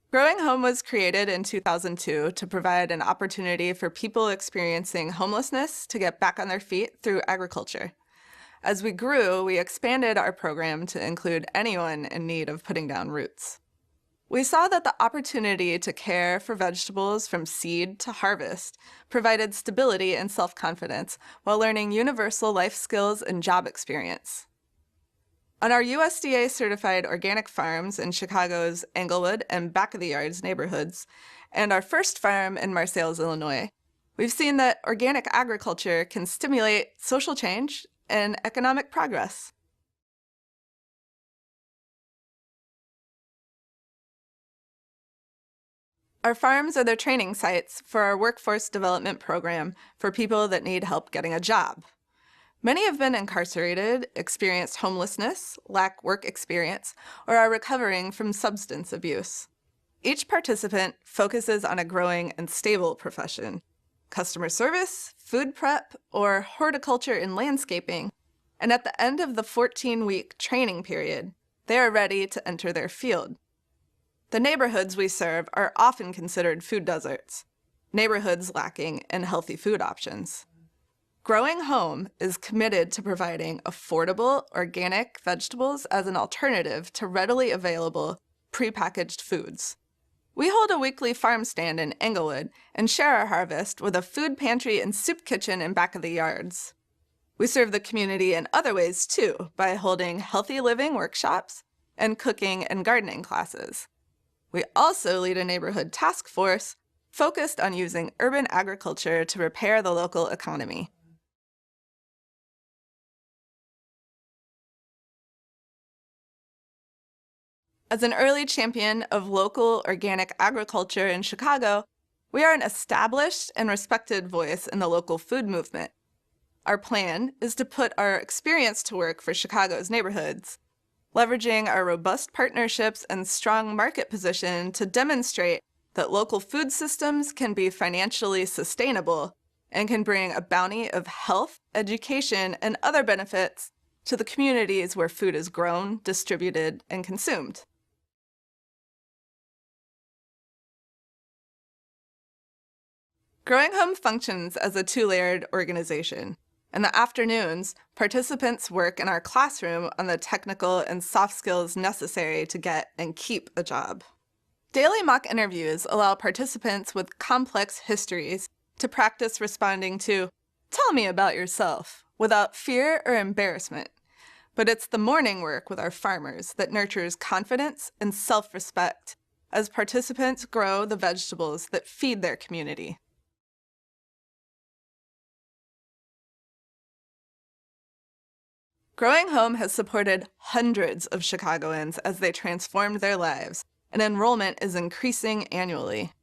Growing Home was created in 2002 to provide an opportunity for people experiencing homelessness to get back on their feet through agriculture. As we grew, we expanded our program to include anyone in need of putting down roots. We saw that the opportunity to care for vegetables from seed to harvest provided stability and self-confidence while learning universal life skills and job experience. On our USDA-certified organic farms in Chicago's Englewood and Back of the Yards neighborhoods, and our first farm in Marseilles, Illinois, we've seen that organic agriculture can stimulate social change and economic progress. Our farms are the training sites for our workforce development program for people that need help getting a job. Many have been incarcerated, experienced homelessness, lack work experience, or are recovering from substance abuse. Each participant focuses on a growing and stable profession: customer service, food prep, or horticulture and landscaping, and at the end of the 14-week training period, they are ready to enter their field. The neighborhoods we serve are often considered food deserts, neighborhoods lacking in healthy food options. Growing Home is committed to providing affordable, organic vegetables as an alternative to readily available, prepackaged foods. We hold a weekly farm stand in Englewood and share our harvest with a food pantry and soup kitchen in Back of the Yards. We serve the community in other ways too, by holding healthy living workshops and cooking and gardening classes. We also lead a neighborhood task force focused on using urban agriculture to repair the local economy. As an early champion of local organic agriculture in Chicago, we are an established and respected voice in the local food movement. Our plan is to put our experience to work for Chicago's neighborhoods, leveraging our robust partnerships and strong market position to demonstrate that local food systems can be financially sustainable and can bring a bounty of health, education, and other benefits to the communities where food is grown, distributed, and consumed. Growing Home functions as a two-layered organization. In the afternoons, participants work in our classroom on the technical and soft skills necessary to get and keep a job. Daily mock interviews allow participants with complex histories to practice responding to, "Tell me about yourself," without fear or embarrassment. But it's the morning work with our farmers that nurtures confidence and self-respect as participants grow the vegetables that feed their community. Growing Home has supported hundreds of Chicagoans as they transformed their lives, and enrollment is increasing annually.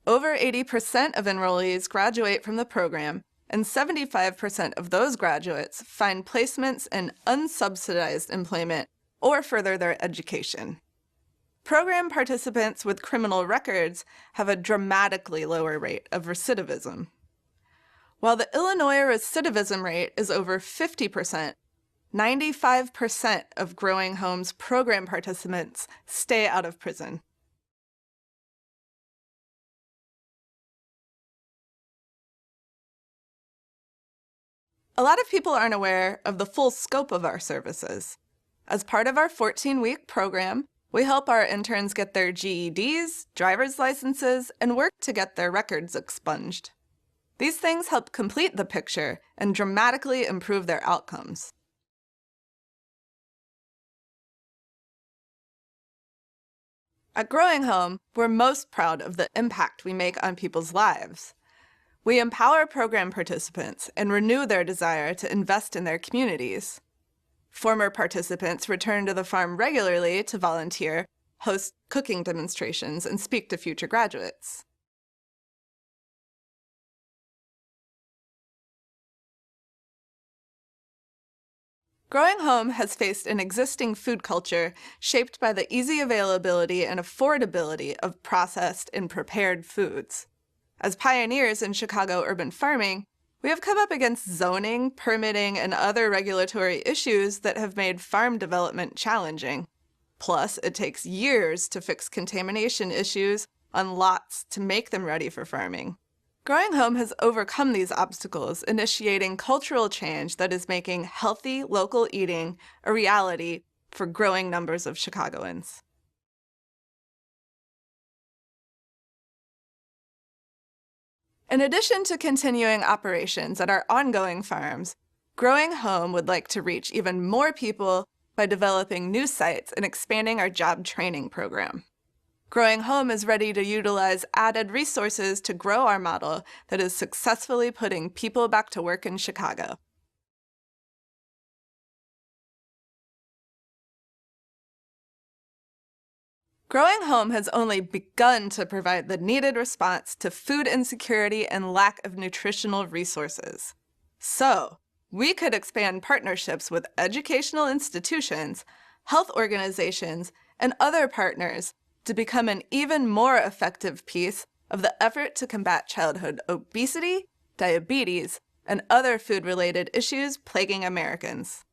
Over 80% of enrollees graduate from the program, and 75% of those graduates find placements in unsubsidized employment or further their education. Program participants with criminal records have a dramatically lower rate of recidivism. While the Illinois recidivism rate is over 50%, 95% of Growing Home's program participants stay out of prison. A lot of people aren't aware of the full scope of our services. As part of our 14-week program, we help our interns get their GEDs, driver's licenses, and work to get their records expunged. These things help complete the picture and dramatically improve their outcomes. At Growing Home, we're most proud of the impact we make on people's lives. We empower program participants and renew their desire to invest in their communities. Former participants return to the farm regularly to volunteer, host cooking demonstrations, and speak to future graduates. Growing Home has faced an existing food culture shaped by the easy availability and affordability of processed and prepared foods. As pioneers in Chicago urban farming, we have come up against zoning, permitting, and other regulatory issues that have made farm development challenging. Plus, it takes years to fix contamination issues on lots to make them ready for farming. Growing Home has overcome these obstacles, initiating cultural change that is making healthy local eating a reality for growing numbers of Chicagoans. In addition to continuing operations at our ongoing farms, Growing Home would like to reach even more people by developing new sites and expanding our job training program. Growing Home is ready to utilize added resources to grow our model that is successfully putting people back to work in Chicago. Growing Home has only begun to provide the needed response to food insecurity and lack of nutritional resources. So, we could expand partnerships with educational institutions, health organizations, and other partners to become an even more effective piece of the effort to combat childhood obesity, diabetes, and other food-related issues plaguing Americans.